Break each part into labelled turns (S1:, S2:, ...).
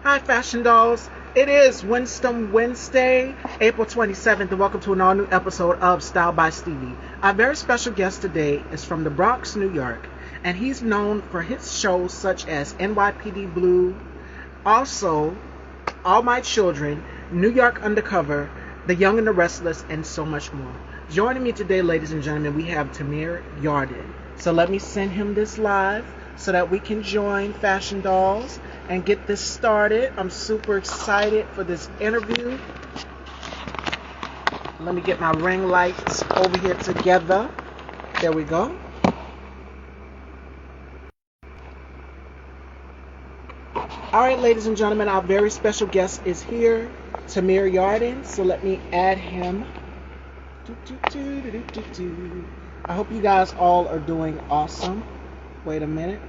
S1: Hi, Fashion Dolls. It is Winston Wednesday, April 27th, and welcome to an all new episode of Style by Stevie. Our very special guest today is from the Bronx, New York, and he's known for his shows such as NYPD Blue, also All My Children, New York Undercover, The Young and the Restless, and so much more. Joining me today, ladies and gentlemen, we have Tamir Yardenne. So let me send him this live so that we can join Fashion Dolls and get this started. I'm super excited for this interview. Let me get my ring lights over here together. There we go. All right, ladies and gentlemen, our very special guest is here, Tamir Yardenne. So let me add him. I hope you guys all are doing awesome. Wait a minute.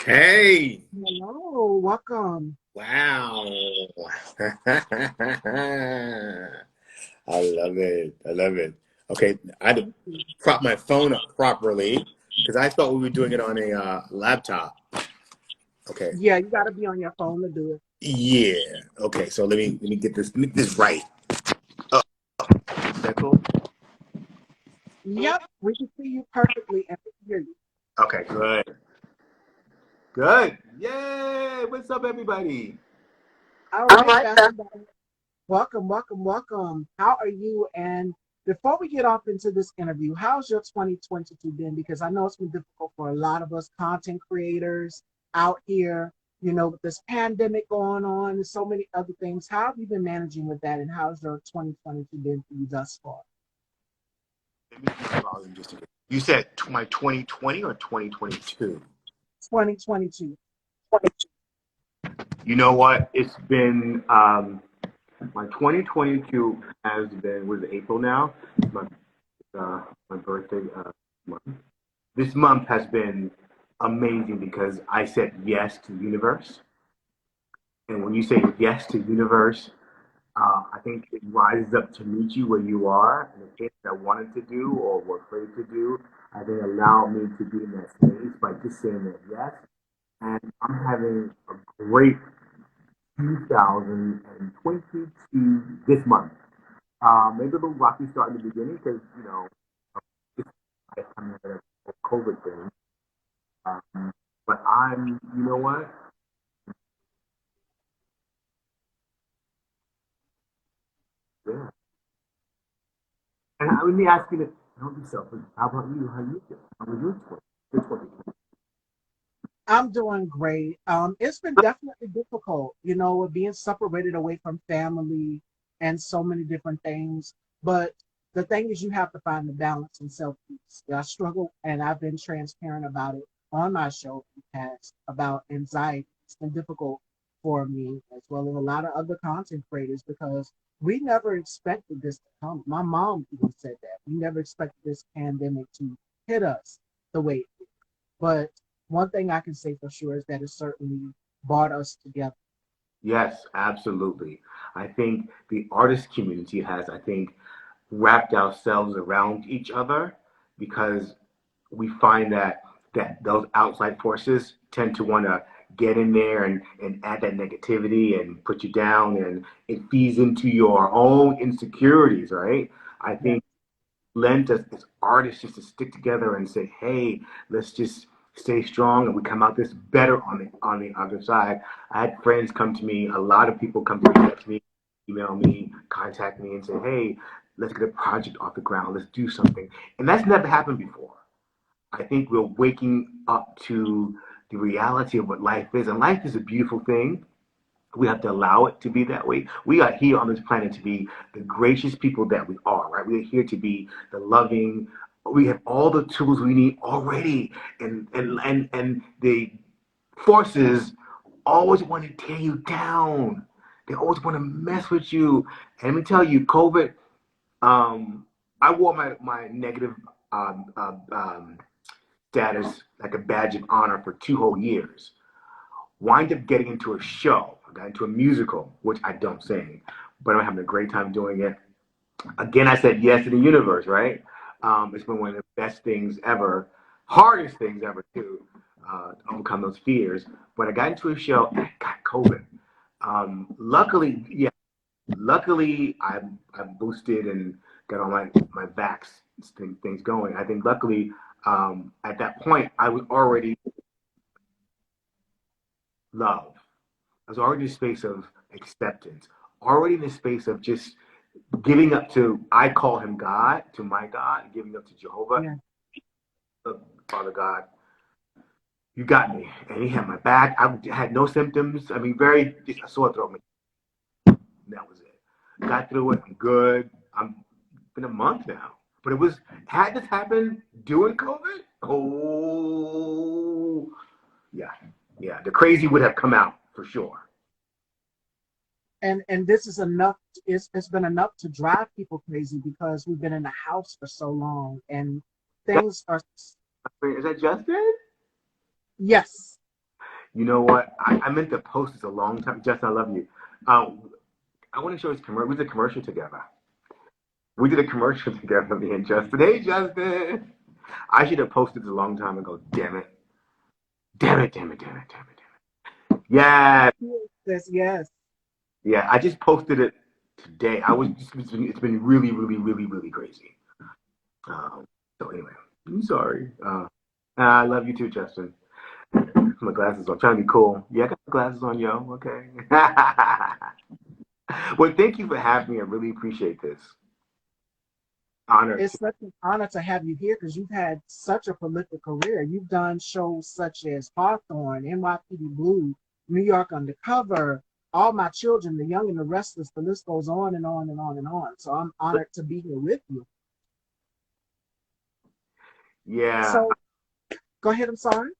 S2: Hey,
S1: Hello, welcome.
S2: wow. I love it. I love it. Okay, I had to prop my phone up properly because I thought we were doing it on a laptop. Okay.
S1: Yeah, you got to be on your phone to do it.
S2: Yeah. Okay. So let me get this right. Oh, is that cool?
S1: Yep, we can see you perfectly and we can hear you.
S2: Okay. Good. Good. Yay! What's up, everybody?
S1: All
S2: All
S1: right,
S2: right.
S1: Fashion Dolls. Welcome, welcome, welcome. How are you? And before we get off into this interview, how's your 2022 been? Because I know it's been difficult for a lot of us content creators out here, with this pandemic going on and so many other things. How have you been managing with that? And how's your 2022 been for you thus far?
S2: Let me keep the volume just a bit. You said my 2020 or 2022?
S1: 2022.
S2: You know what? It's been my 2022 has been was April now. My my birthday month. This month has been amazing because I said yes to the universe. And when you say yes to the universe, I think it rises up to meet you where you are. And the things that I wanted to do or were afraid to do, I think allowed me to be in that space by just saying that yes. And I'm having a great 2022 this month. Maybe a little rocky start in the beginning because, it's kind of a COVID thing. But you know what? Yeah. And let me ask you this. Don't be selfish. How about you? How you feel? How was your 20? Your 20?
S1: I'm doing great. It's been definitely difficult, with being separated away from family and so many different things. But the thing is, you have to find the balance and self peace. I struggle, and I've been transparent about it on my show in the past about anxiety. It's been difficult for me, as well as a lot of other content creators, because we never expected this to come. My mom even said that. We never expected this pandemic to hit us the way it did. But one thing I can say for sure is that it certainly brought us together.
S2: Yes, absolutely. I think the artist community has, I think, wrapped ourselves around each other because we find that those outside forces tend to want to get in there and add that negativity and put you down and it feeds into your own insecurities, right? I
S1: Yeah.
S2: think lent us as artists just to stick together and say, hey, let's just stay strong and we come out this better on the other side. I had friends come to me, a lot of people come to reach out to me, email me, contact me and say, hey, let's get a project off the ground, let's do something. And that's never happened before. I think we're waking up to the reality of what life is. And life is a beautiful thing. We have to allow it to be that way. We are here on this planet to be the gracious people that we are, right? We are here to be the loving. We have all the tools we need already, and the forces always want to tear you down. They always want to mess with you. And let me tell you, COVID. Um, I wore my negative um, um, um, status like a badge of honor for 2 whole years. Wind up getting into a show. I got into a musical, which I don't sing, but I'm having a great time doing it. Again, I said yes to the universe, right? It's been one of the best things ever, hardest things ever to overcome those fears. But I got into a show and I got COVID. Luckily, yeah, luckily I boosted and got all my vax things going. I think luckily at that point I was already love. I was already in a space of acceptance, already in a space of just giving up to, I call him God, to my God, giving up to Jehovah,
S1: Yeah.
S2: Father God, you got me. And he had my back. I had no symptoms. I mean, very, just a sore throat. That was it. Got through it. I'm good. I'm been a month now. But it was, had this happened during COVID, oh, yeah. Yeah. The crazy would have come out for sure.
S1: And this is enough. It's been enough to drive people crazy because we've been in the house for so long, and
S2: That,
S1: things are.
S2: is that Justin?
S1: Yes.
S2: You know what? I meant to post this a long time. Justin, I love you. I want to show this commercial. We did a commercial together. We did a commercial together, me and Justin. Hey, Justin. I should have posted this a long time ago. Damn it. Damn it, damn it, damn it, damn it, damn it. Yeah.
S1: Yes. Yes.
S2: Yeah, I just posted it today. It's been really, really, really, really crazy. Um, so anyway, I'm sorry. I love you too, Justin. My glasses on. I'm trying to be cool. Yeah, I got my glasses on, yo. Okay. Well, thank you for having me. I really appreciate this. Honor
S1: It's
S2: to.
S1: such an honor to have you here because you've had such a prolific career. You've done shows such as Hawthorne, NYPD Blue, New York Undercover, All My Children, The Young and the Restless. The list goes on and on and on and on. So I'm honored to be here with you.
S2: Yeah,
S1: So go ahead. I'm sorry.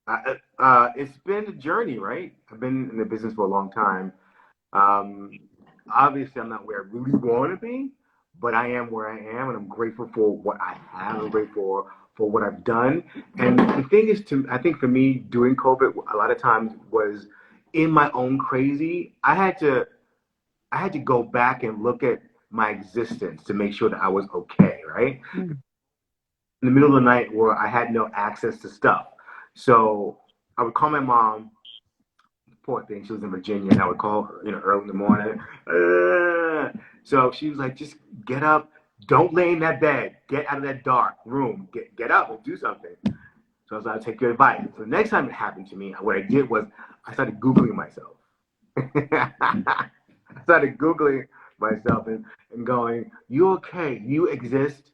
S2: it's been a journey, right? I've been in the business for a long time. Um, Obviously, I'm not where I really want to be, but I am where I am, and I'm grateful for what I have. I'm grateful for what I've done. And the thing is, I think for me, doing COVID, a lot of times was in my own crazy. I had to go back and look at my existence to make sure that I was okay, right?
S1: Mm.
S2: In the middle of the night where I had no access to stuff. So I would call my mom, poor thing, she was in Virginia, and I would call her, early in the morning. So she was like, just get up, don't lay in that bed, get out of that dark room, get up and do something. So I was like, I'll take your advice. So the next time it happened to me, what I did was I started Googling myself. I started Googling myself and going, you okay, you exist,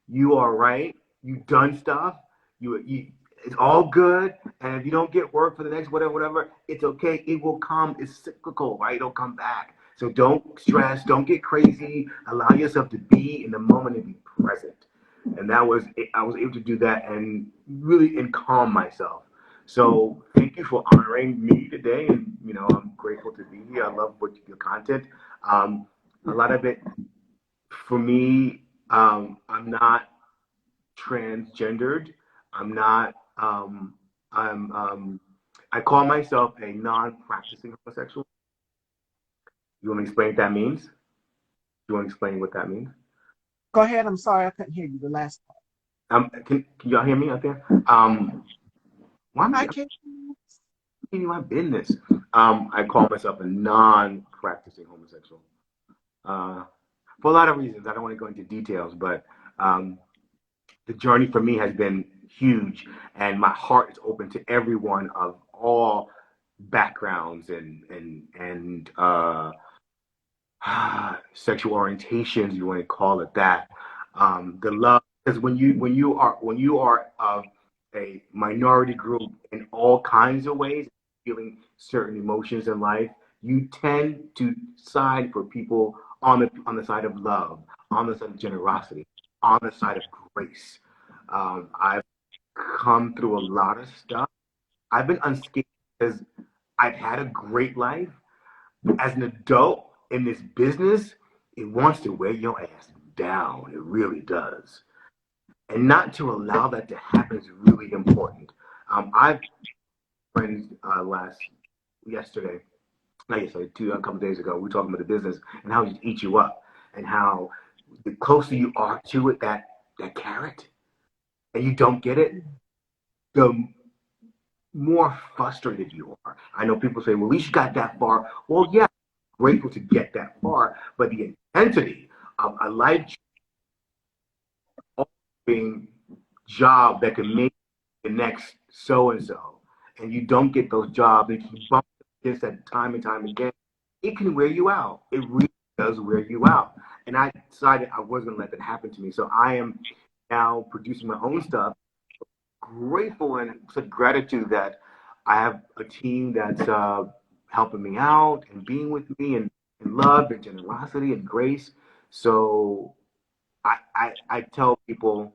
S2: you are right, you done stuff, you it's all good, and if you don't get work for the next whatever, it's okay, it will come, it's cyclical, right? It'll come back. So don't stress, don't get crazy, allow yourself to be in the moment and be present. And that was, I was able to do that and really and calm myself. So thank you for honoring me today, and I'm grateful to be here. I love your content. Um, a lot of it for me, I'm not transgendered. I'm not. I'm. I call myself a non-practicing homosexual. You want me to explain what that means? You want to explain what that means?
S1: Go ahead. I'm sorry I couldn't hear you the last part.
S2: Can y'all hear me out there? Why am I
S1: I
S2: giving
S1: can't.
S2: you my business? I call myself a non-practicing homosexual. Uh, for a lot of reasons. I don't want to go into details, but um, the journey for me has been huge, and my heart is open to everyone of all backgrounds and sexual orientations, you want to call it that. The love, because when you are of a minority group in all kinds of ways, feeling certain emotions in life, you tend to side for people on the side of love, on the side of generosity, on the side of grace. I've come through a lot of stuff. I've been unscathed because I've had a great life. As an adult in this business, it wants to wear your ass down. It really does. And not to allow that to happen is really important. I've friends yesterday, not yesterday, a couple of days ago, we were talking about the business and how it eats you up and how the closer you are to it, that carrot, and you don't get it, the more frustrated you are. I know people say, well, at least you got that far. Well, yeah, grateful to get that far, but the intensity of a life changing job that can make the next so and so, and you don't get those jobs, and you bump against that time and time again, it can wear you out. It really does wear you out. And I decided I wasn't going to let that happen to me. So I am now producing my own stuff. Grateful and such gratitude that I have a team that's helping me out and being with me and love and generosity and grace. So I tell people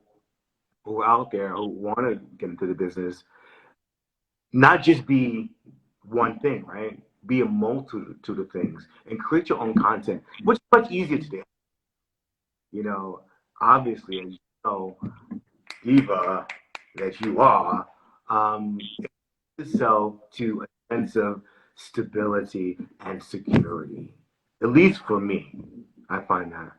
S2: who are out there who want to get into the business, not just be one thing, right? Be a multitude of things and create your own content, which is much easier today. You know, obviously, as you know, diva that you are, itself to a sense of stability and security. At least for me, I find that.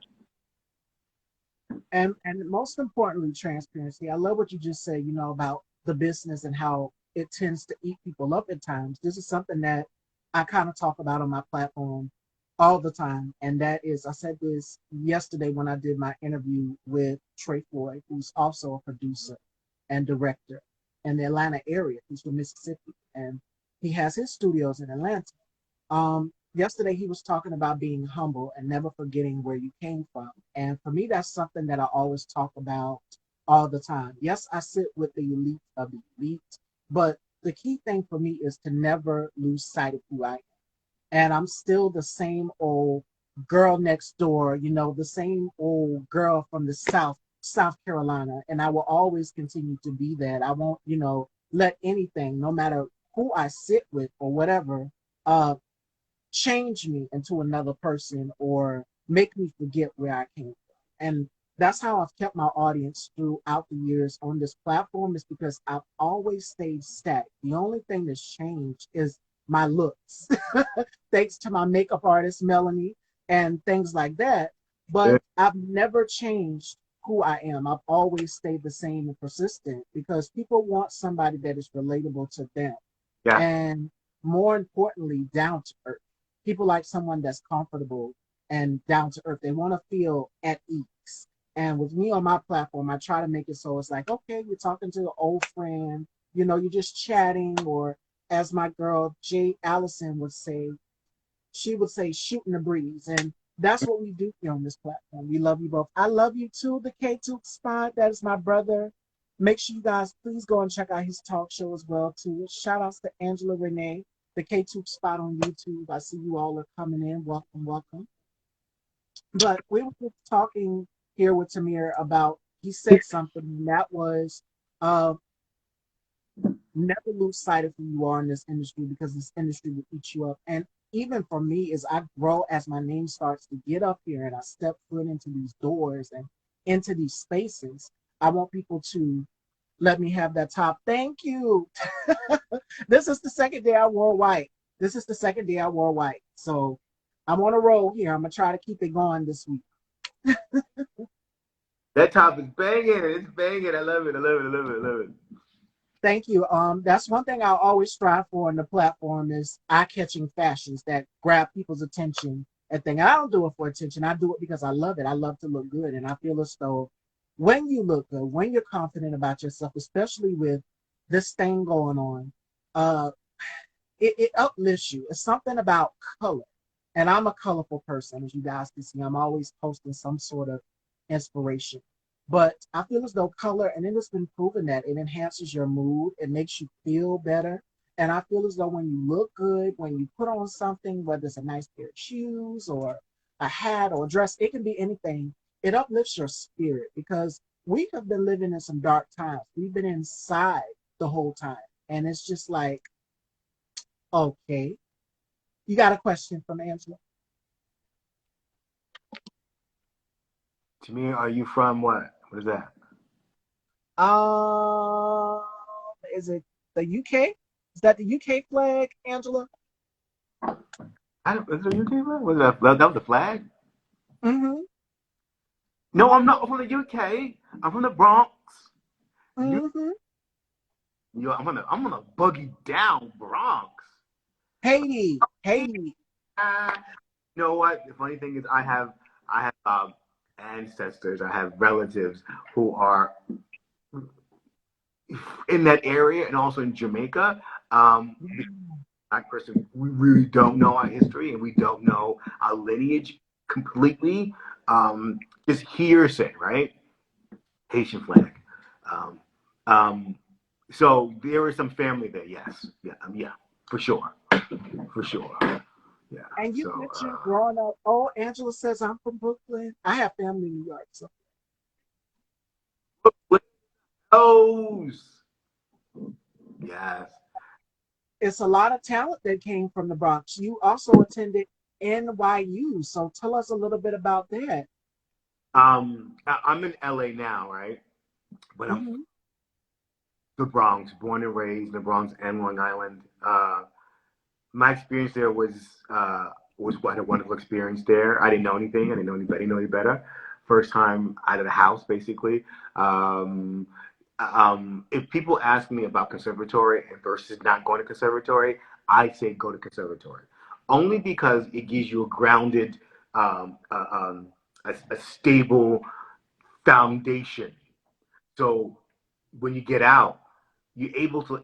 S1: And most importantly, transparency. I love what you just said, about the business and how it tends to eat people up at times. This is something that I kind of talk about on my platform all the time. And that is, I said this yesterday when I did my interview with Trey Floyd, who's also a producer and director in the Atlanta area. He's from Mississippi and he has his studios in Atlanta. Yesterday he was talking about being humble and never forgetting where you came from. And for me, that's something that I always talk about all the time. Yes, I sit with the elite of the elite, but the key thing for me is to never lose sight of who I am. And I'm still the same old girl next door, the same old girl from the South Carolina. And I will always continue to be that. I won't, let anything, no matter who I sit with or whatever, uh, change me into another person or make me forget where I came from. And that's how I've kept my audience throughout the years on this platform is because I've always stayed static. The only thing that's changed is my looks, thanks to my makeup artist, Melanie, and things like that.
S2: Yeah.
S1: But I've never changed who I am. I've always stayed the same and persistent because people want somebody that is relatable to them.
S2: Yeah.
S1: And more importantly, down to earth. People like someone that's comfortable and down to earth. They want to feel at ease. And with me on my platform, I try to make it so it's like, okay, you're talking to an old friend, you're just chatting, or as my girl Jay Allison would say, she would say shooting the breeze. And that's what we do here on this platform. We love you both. I love you too, the K2 spot. That is my brother. Make sure you guys please go and check out his talk show as well too. Shout outs to Angela Renee, the K2 spot on YouTube. I see you all are coming in. Welcome, welcome. But we were just talking here with Tamir about he said something and that was uh never lose sight of who you are in this industry because this industry will eat you up. And even for me, as I grow, as my name starts to get up here and I step foot into these doors and into these spaces, I want people to let me have that top. Thank you. This is the second day I wore white. This is the second day I wore white. So I'm on a roll here. I'm going to try to keep it going this week.
S2: That top is banging. It's banging. I love it. I love it. I love it. I love it.
S1: Thank you. That's one thing I always strive for on the platform is eye-catching fashions that grab people's attention and thing. I don't do it for attention. I do it because I love it. I love to look good, and I feel as though when you look good, when you're confident about yourself, especially with this thing going on, uh, it uplifts you. It's something about color, and I'm a colorful person, as you guys can see. I'm always posting some sort of inspiration. But I feel as though color, and it has been proven that it enhances your mood, it makes you feel better. And I feel as though when you look good, when you put on something, whether it's a nice pair of shoes or a hat or a dress, it can be anything. It uplifts your spirit because we have been living in some dark times. We've been inside the whole time. And it's just like, okay, you got a question from Angela?
S2: To me, are you from what? What is that?
S1: Um, is it the UK? Is that the UK flag, Angela?
S2: I don't, is it a UK flag? Was that, that was the flag?
S1: Mm-hmm.
S2: No, I'm not from the UK. I'm from the Bronx. New
S1: Hmm.
S2: York. I'm gonna buggy down Bronx.
S1: Haiti, Haiti.
S2: Ah, you know what? The funny thing is, I have ancestors. I have relatives who are in that area and also in Jamaica.
S1: Yeah.
S2: Black person, we really don't know our history and we don't know our lineage completely. Just hearsay, right? Haitian flag. Um, um, so there is some family there. Yes, yeah, yeah, for sure, for sure. Yeah.
S1: And you
S2: So
S1: mentioned growing up. Oh, Angela says I'm from Brooklyn. I have family in New York, so
S2: those. Yes.
S1: it's a lot of talent that came from the Bronx. You also attended NYU, so tell us a little bit about that.
S2: I'm in LA now, right? But I'm
S1: Hmm.
S2: the Bronx, born and raised in the Bronx and Long Island. My experience there was quite a wonderful experience there. I didn't know anything. I didn't know anybody. Know any better. First time out of the house, basically. Um, if people ask me about conservatory versus not going to conservatory, I say go to conservatory, only because it gives you a grounded, um, uh, um, a stable foundation. So when you get out, you're able to,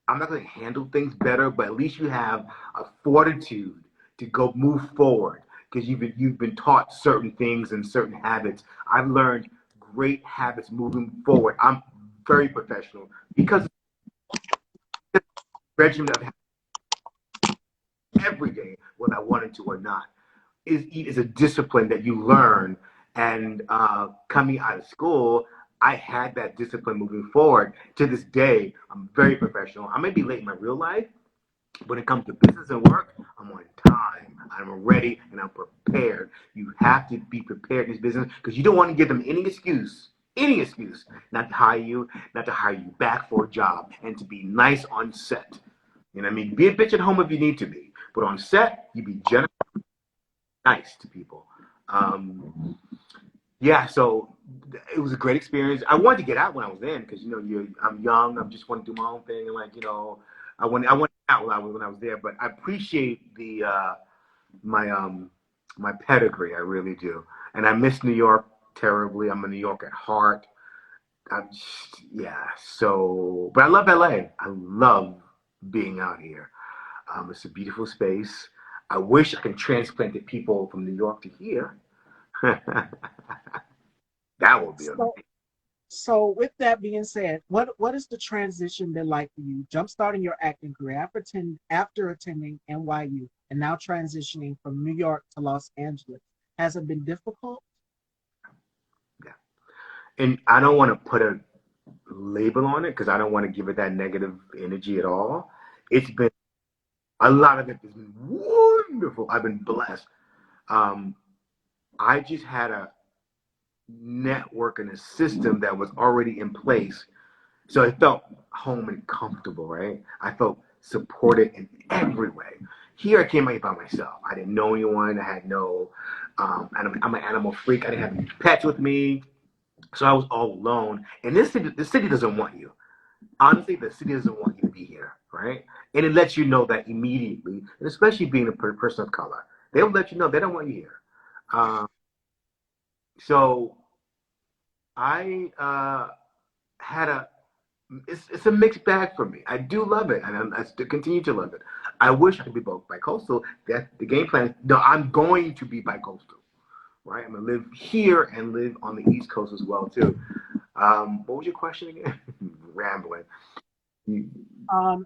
S2: I'm not going to handle things better, but at least you have a fortitude to go move forward because you've been taught certain things and certain habits. I've learned great habits moving forward. I'm very professional because of the regimen of every day, whether I wanted to or not, is a discipline that you learn. And coming out of school, I had that discipline moving forward. To this day, I'm very professional. I may be late in my real life, when it comes to business and work, I'm on time. I'm ready and I'm prepared. You have to be prepared in this business because you don't want to give them any excuse not to hire you back for a job, and to be nice on set. You know what I mean? Be a bitch at home if you need to be, but on set, you be generous, nice to people. Um, yeah, so it was a great experience. I wanted to get out when I was in because I'm young. I just want to do my own thing and I went out when I was there. But I appreciate the my my pedigree. I really do, and I miss New York terribly. I'm a New York at heart. Yeah. So, but I love LA. I love being out here. It's a beautiful space. I wish I could transplant the people from New York to here. That would be amazing.
S1: So, so with that being said, what is the transition been like for you? Jumpstarting your acting career after attending NYU and now transitioning from New York to Los Angeles. Has it been difficult?
S2: Yeah. And I don't want to put a label on it because I don't want to give it that negative energy at all. It's been a lot of it has been wonderful. I've been blessed. Um, I just had a network and a system that was already in place, so it felt home and comfortable. Right? I felt supported in every way. Here I came out here by myself. I didn't know anyone. I had no. I'm an animal freak. I didn't have any pets with me, so I was all alone. And this city doesn't want you. Honestly, the city doesn't want you to be here, right? And it lets you know that immediately, and especially being a person of color, they'll let you know they don't want you here. Um, so I had a, it's a mixed bag for me. I do love it, and I still continue to love it. I wish I could be both bi-coastal. That the game plan. No, I'm going to be bi-coastal, right? I'm gonna live here and live on the East Coast as well too. What was your question again? Rambling.
S1: Um,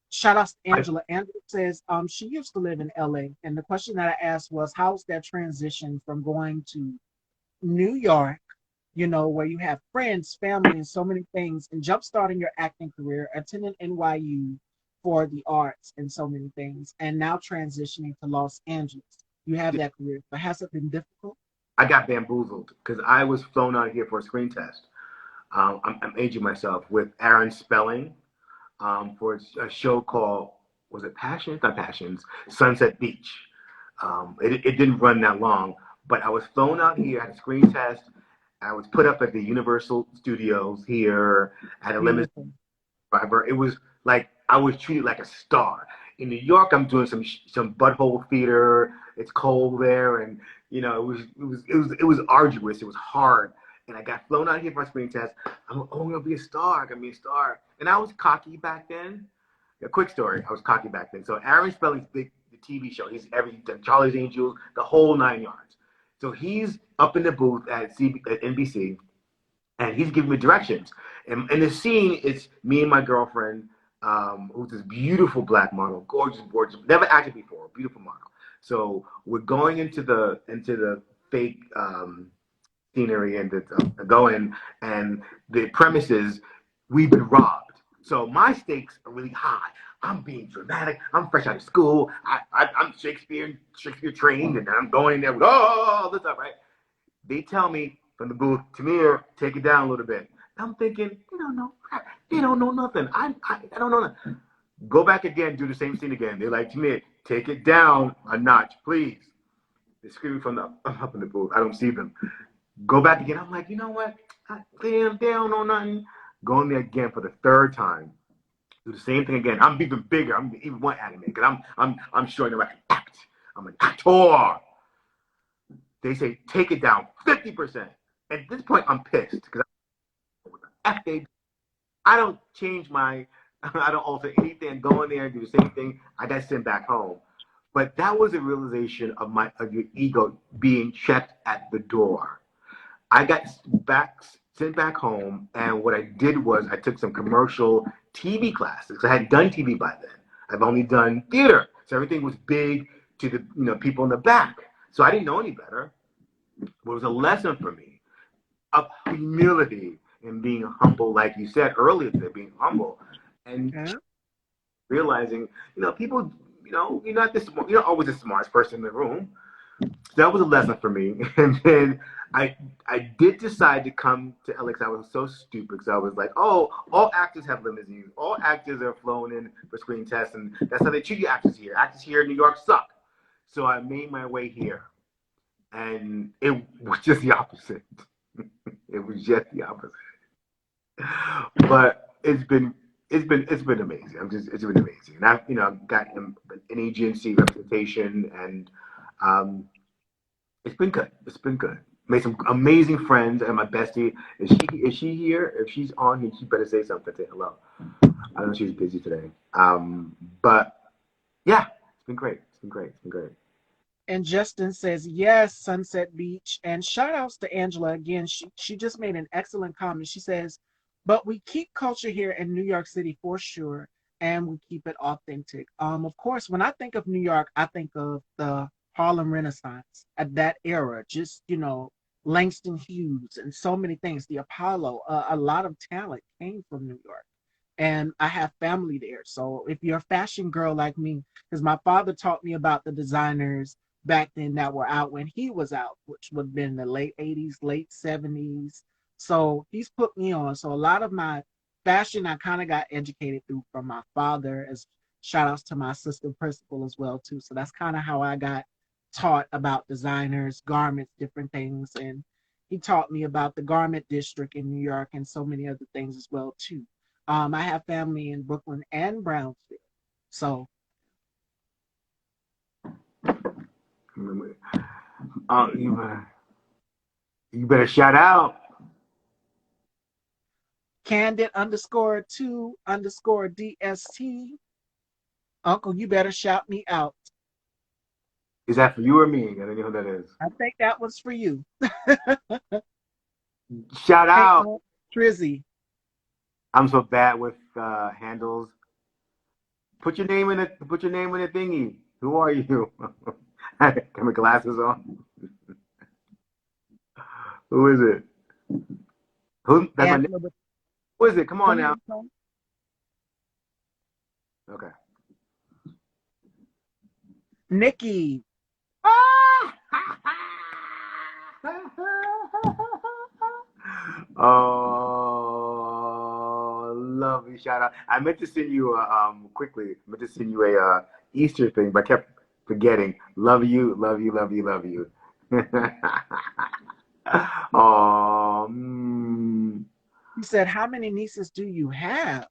S1: Shout out to
S2: I,
S1: Angela. Angela says she used to live in LA. And the question that I asked was, how's that transition from going to New York, where you have friends, family, and so many things, and jumpstarting your acting career, attending NYU for the arts and so many things, and now transitioning to Los Angeles. You have that career, but has it been difficult?
S2: I got bamboozled because I was flown out here for a screen test. I'm aging myself with Aaron Spelling for a show called, was it Passions? Not Passions, Sunset Beach. It didn't run that long, But I was flown out here, I had a screen test. I was put up at the Universal Studios here at a limousine
S1: Beautiful.
S2: driver. It was like I was treated like a star. In New York, I'm doing some butthole theater. It's cold there, and it was arduous. It was hard, and I got flown out here for a screen test. I'm gonna be a star. I'm gonna be a star, and I was cocky back then. A quick story. I was cocky back then. So Aaron Spelling's big the TV show. He's everything. Charlie's Angels, the whole 9 yards. So he's up in the booth at NBC, and he's giving me directions. And in the scene, it's me and my girlfriend, who's this beautiful black model, gorgeous, gorgeous, never acted before, beautiful model. So we're going into the fake scenery and going, and the premise is we've been robbed. So my stakes are really high. I'm being dramatic. I'm fresh out of school. I'm Shakespeare trained, and I'm going in there with all this stuff, right? They tell me from the booth, Tamir, take it down a little bit. I'm thinking, they don't know nothing. I don't know nothing. Go back again, do the same scene again. They're like, Tamir, take it down a notch, please. They're screaming from up in the booth. I don't see them. Go back again. I'm like, you know what? Damn, they don't know nothing. Go in there again for the third time. Do the same thing again. I'm even bigger. I'm even more anime because I'm showing them I can act. I'm an actor. They say take it down 50%. At this point, I'm pissed because I don't change I don't alter anything. Go in there and do the same thing. I got sent back home. But that was a realization of your ego being checked at the door. I got sent back home, and what I did was I took some commercial TV classes. I hadn't done TV by then. I've only done theater, so everything was big to the people in the back. So I didn't know any better. It was a lesson for me of humility and being humble, like you said earlier today, being humble and
S1: Yeah.
S2: realizing, people, you're not always the smartest person in the room. That was a lesson for me. And then I did decide to come to LX. I was so stupid because I was like, oh, all actors have limousines. All actors are flown in for screen tests, and that's how they treat you actors here. Actors here in New York suck. So I made my way here, and it was just the opposite. It was just the opposite. But it's been amazing. It's been amazing. And I've got an agency representation, and um, it's been good. It's been good. Made some amazing friends, and my bestie is she here? If she's on here, she better say something. Say hello. I know she's busy today. But yeah, it's been great. It's been great. It's been great.
S1: And Justin says, yes, Sunset Beach. And shout outs to Angela again. She just made an excellent comment. She says, but we keep culture here in New York City for sure, and we keep it authentic. Of course, when I think of New York, I think of the Harlem Renaissance at that era, just, Langston Hughes and so many things, the Apollo, a lot of talent came from New York. And I have family there. So if you're a fashion girl like me, because my father taught me about the designers back then that were out when he was out, which would have been the late 80s, late 70s. So he's put me on. So a lot of my fashion I kind of got educated through from my father, as shout outs to my assistant principal as well too. So that's kind of how I got taught about designers, garments, different things. And he taught me about the garment district in New York and so many other things as well too. I have family in Brooklyn and Brownsville. So
S2: You better shout out.
S1: Candid _2 DST. Uncle, you better shout me out.
S2: Is that for you or me? I don't know who that is.
S1: I think that was for you.
S2: Shout
S1: Hey,
S2: out.
S1: Trizzy.
S2: I'm so bad with handles. Put your name in it. Put your name in the thingy. Who are you? Got my glasses on. Who is it? Who? That's my name.
S1: Angela,
S2: Who is it? Come on
S1: come
S2: now.
S1: on, son.
S2: Okay.
S1: Nikki.
S2: Oh, lovely shout out. I meant to send you quickly. I meant to send you a Easter thing, but I kept forgetting. Love you, love you, love you, love you. Oh,
S1: He said, "How many nieces do you have?"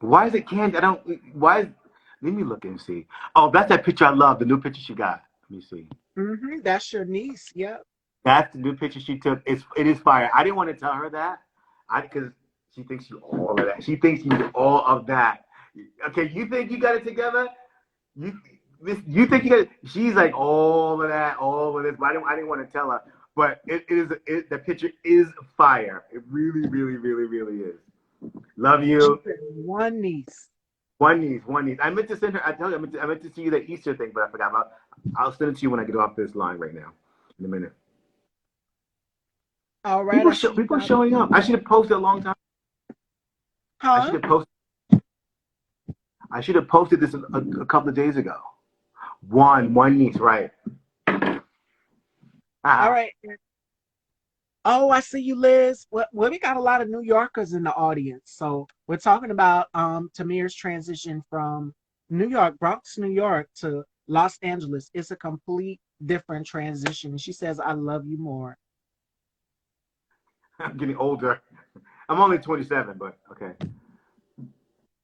S2: why is it candy? I don't. Why? Let me look and see. Oh, that's that picture I love. The new picture she got. Let me see.
S1: That's your niece. Yep.
S2: That's the new picture she took. It is fire. I didn't want to tell her that, because she thinks you all of that. She thinks you all of that. Okay, you think you got it together? You you think you got it? She's like all of that, all of this. But I didn't want to tell her. But the picture is fire. It really, really, really, really is. Love
S1: She
S2: you.
S1: said one niece.
S2: One niece, one niece. I meant to send her. I tell you, I meant to see you the Easter thing, but I forgot about. I'll send it to you when I get off this line right now. In a minute.
S1: All right, I see you
S2: People
S1: got.
S2: showing up. I should have posted a long time. I should
S1: Huh?
S2: have posted. I should have posted this a couple of days ago. One niece, right?
S1: All
S2: Ah,
S1: right. Oh, I see you, Liz. Well, we got a lot of New Yorkers in the audience. So we're talking about Tamir's transition from New York, Bronx, New York to Los Angeles. It's a complete different transition. And she says, "I love you more."
S2: I'm getting older. I'm only 27, but okay.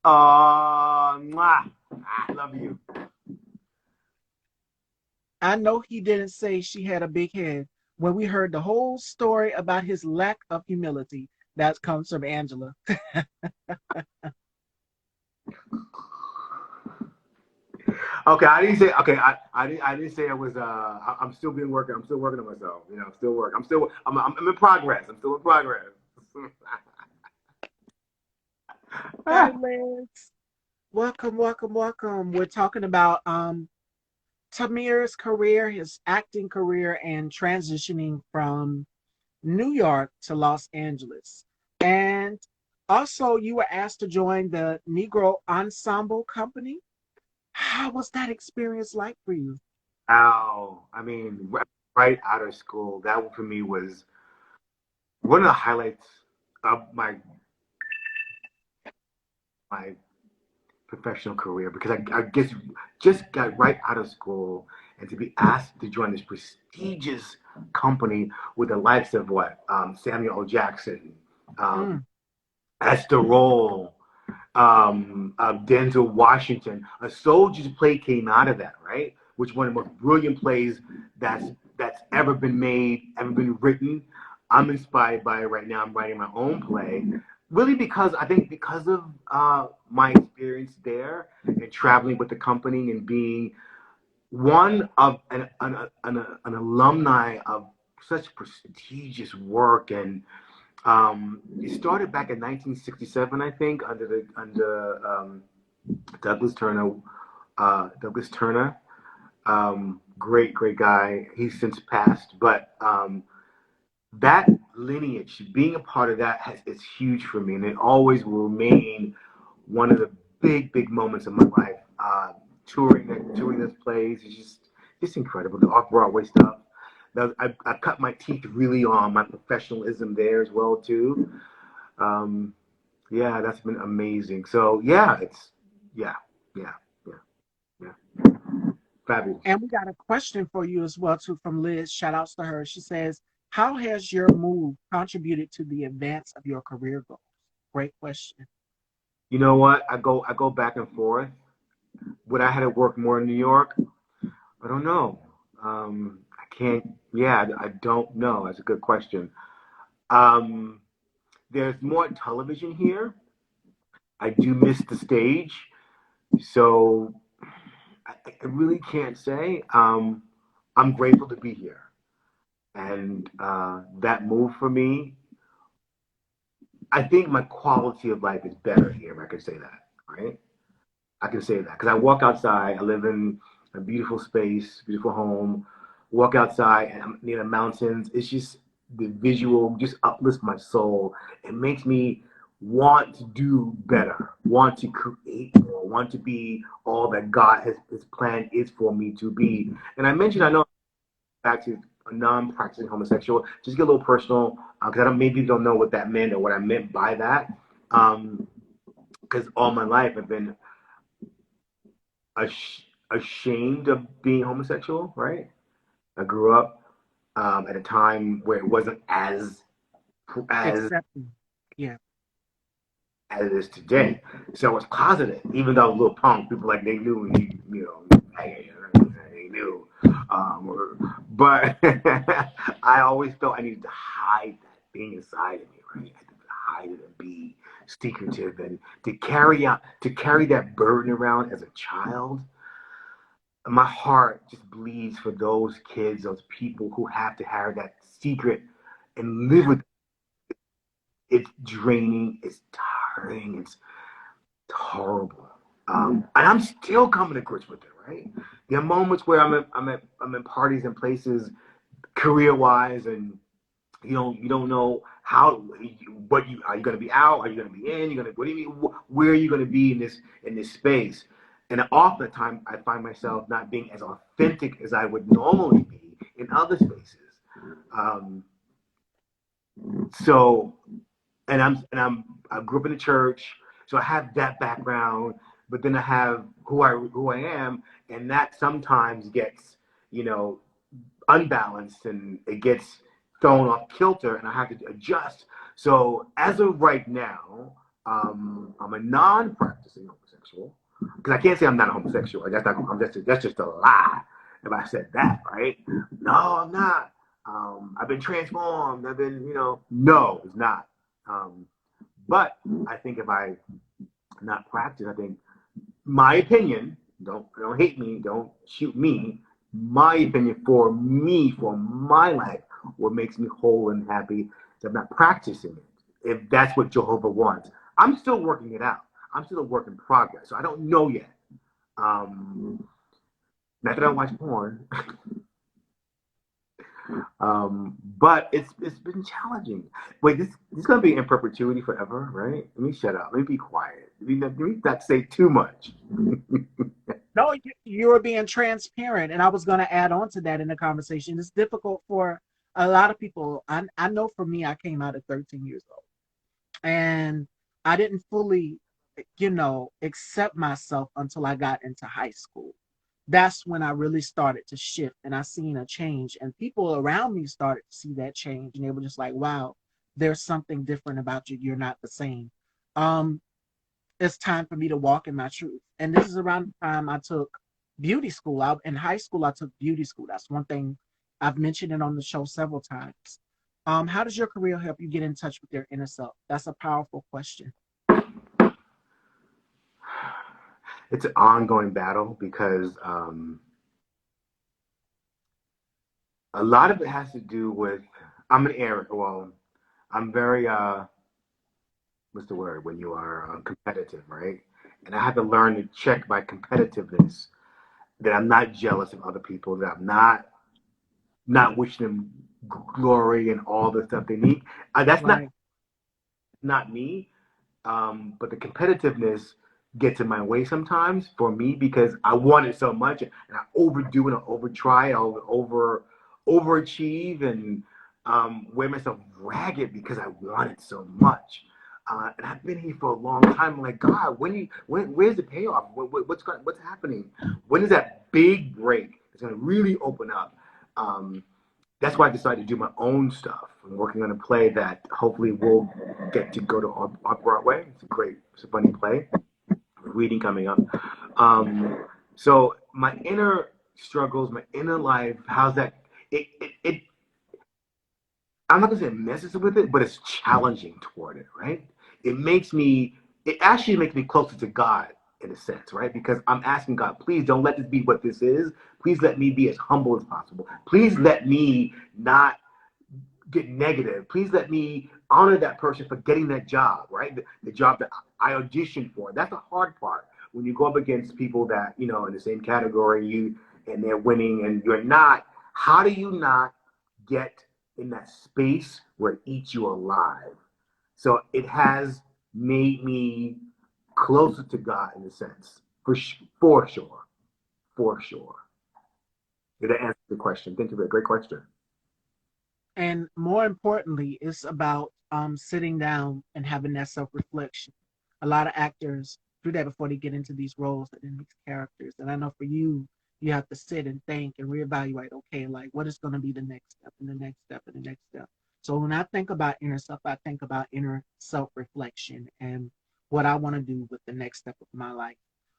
S2: Mwah. I love you.
S1: I know he didn't say she had a big head when we heard the whole story about his lack of humility. That comes from Angela.
S2: Okay, I didn't say. Okay, I didn't say I was. I'm still being working. I'm still working on myself. Still work. I'm in progress. I'm still in progress.
S1: Hi, Liz. Welcome, welcome, welcome. We're talking about Tamir's career, his acting career, and transitioning from New York to Los Angeles. And also, you were asked to join the Negro Ensemble Company. How was that experience like for you?
S2: Ow. I mean, right out of school, that for me was one of the highlights of my professional career, because I guess just got right out of school, and to be asked to join this prestigious company with the likes of Samuel L. Jackson, um,
S1: Mm,
S2: Esther Roll, Denzel Washington. A Soldier's Play came out of that, right? Which one of the most brilliant plays that's ever been made, ever been written. I'm inspired by it right now. I'm writing my own play, really because of my experience there and traveling with the company and being one of an alumni of such prestigious work. And it started back in 1967, I think, under Douglas Turner. Douglas Turner, great guy. He's since passed, but that lineage, being a part of that, is huge for me, and it always will remain one of the big moments of my life. Touring this place is just incredible. The off Broadway stuff. I cut my teeth really on my professionalism there as well too. Um, yeah, that's been amazing. So yeah, yeah, yeah, yeah, yeah, fabulous.
S1: and we got a question for you as well too from Liz. Shout outs to her. She says, "How has your move contributed to the advance of your career goals?" Great question.
S2: You know what? I go back and forth. Would I had to work more in New York? I don't know. I can't. Yeah, I don't know. That's a good question. Um, there's more television here. I do miss the stage, so I really can't say. I'm grateful to be here, and that move for me, I think my quality of life is better here, if I could say that, right? I can say that because I walk outside. I live in a beautiful space, beautiful home. Walk outside and I'm near the mountains. It's just the visual just uplifts my soul. It makes me want to do better, want to create more, want to be all that God has His plan is for me to be. And I mentioned, I know, back to a non-practicing homosexual. Just get a little personal because I don't maybe don't know what that meant or what I meant by that. Because all my life I've been ashamed of being homosexual, right? I grew up at a time where it wasn't as
S1: Accepting. Yeah.
S2: as it is today. So I was positive, even though I was a little punk. People like they knew, hey, they knew. But I always felt I needed to hide that being inside of me, right? I had to hide it and be secretive and to carry that burden around as a child. My heart just bleeds for those kids, those people who have to have that secret and live
S1: Yeah.
S2: with it. It's draining, it's tiring, it's horrible. And I'm still coming to grips with it, right? There are moments where I'm in parties and places, career wise, and you don't know what you are you going to be out, are you going to be in, you're going to what do you mean where are you going to be in this space, and often the time I find myself not being as authentic as I would normally be in other spaces. Um, so I grew up in the church, so I have that background, but then I have who I am, and that sometimes gets you know unbalanced and it gets thrown off kilter, and I have to adjust. So as of right now, I'm a non-practicing homosexual because I can't say I'm not a homosexual. That's just a lie if I said that, right? No, I'm not. I've been transformed. I've been, no, it's not. Um, but I think if I not practice, I think my opinion, don't hate me, don't shoot me. My opinion for me, for my life, what makes me whole and happy is I'm not practicing it. If that's what Jehovah wants, I'm still working it out. I'm still a work in progress, so I don't know yet. Not that I don't watch porn, but it's been challenging. Wait, this is gonna be in perpetuity forever, right? Let me shut up. Let me be quiet. Let me not say too much.
S1: No, you were being transparent, and I was going to add on to that in the conversation. It's difficult for a lot of people. I know for me, I came out at 13 years old, and I didn't fully, accept myself until I got into high school. That's when I really started to shift, and I seen a change, and people around me started to see that change, and they were just like, "Wow, there's something different about you. You're not the same." Um, it's time for me to walk in my truth. And this is around the time I took beauty school. In high school, I took beauty school. That's one thing I've mentioned it on the show several times. How does your career help you get in touch with your inner self? That's a powerful question.
S2: It's an ongoing battle because a lot of it has to do with I'm an Aries. Well, I'm very what's the word when you are competitive, right? And I have to learn to check my competitiveness. That I'm not jealous of other people. That I'm not wishing them glory and all the stuff they need. That's
S1: Right,
S2: not me. But the competitiveness gets in my way sometimes for me because I want it so much and I overdo and I overtry, overachieve and wear myself ragged because I want it so much. And I've been here for a long time. I'm like, God, where's the payoff? What's happening? When is that big break? It's going to really open up. Um, that's why I decided to do my own stuff. I'm working on a play that hopefully will get to go to off Broadway. It's a funny play. Reading coming up. So my inner struggles, my inner life, how's that? It I'm not gonna say it messes with it, but it's challenging toward it, right? It actually makes me closer to God in a sense, right? Because I'm asking God, please don't let this be what this is. Please let me be as humble as possible. Please let me not get negative. Please let me honor that person for getting that job, right? The job that I auditioned for. That's the hard part when you go up against people that in the same category you and they're winning and you're not. How do you not get in that space where it eats you alive? So it has made me closer to God in a sense, for sure, for sure. Did that answer the question? Thank you for a great question.
S1: and more importantly, it's about sitting down and having that self reflection. A lot of actors through that before they get into these roles and these characters. And I know for you, you have to sit and think and reevaluate, okay, like what is going to be the next step and the next step and the next step. So when I think about inner self, I think about inner self reflection and what I want to do with the next step of my life.